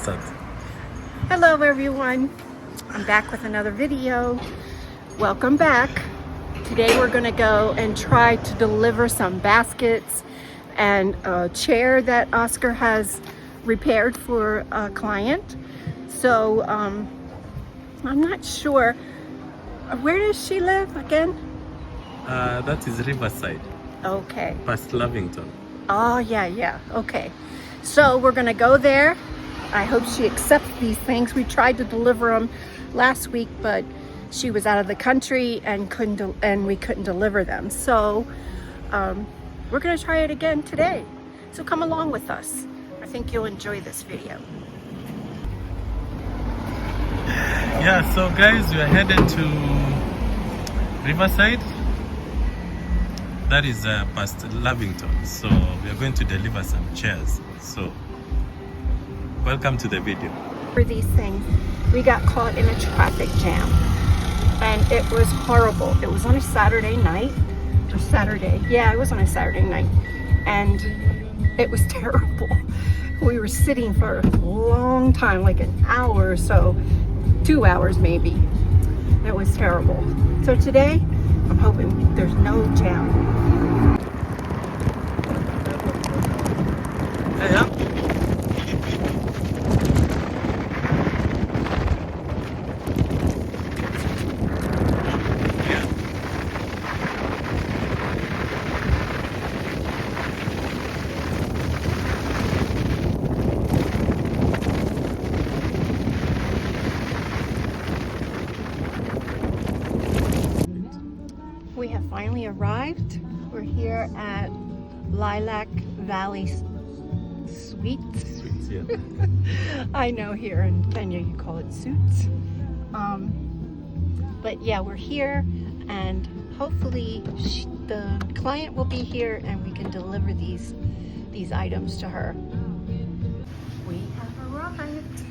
start. Hello everyone, I'm back with another video. Welcome back. Today we're gonna go and try to deliver some baskets and a chair that Oscar has repaired for a client. So I'm not sure, where does she live again? That is Riverside, Okay. past Lavington. Oh yeah, okay. So we're gonna go there. I hope she accepts these things. We tried to deliver them last week, but she was out of the country and we couldn't deliver them. So we're gonna try it again today. So come along with us. I think you'll enjoy this video. Yeah, so guys, we are headed to Riverside. That is past Lavington. So we are going to deliver some chairs. So welcome to the video. For these things, we got caught in a traffic jam and it was horrible. It was on a Saturday night, or Saturday. Yeah, it was on a Saturday night and it was terrible. We were sitting for a long time, like an hour or so, 2 hours maybe. It was terrible. So today, I'm hoping there's no jam. Hey, yeah. We have finally arrived. We're here at Lilac Valley Suites. Yeah. I know here in Kenya you call it suits. But yeah, we're here and hopefully the client will be here and we can deliver these items to her. We have arrived.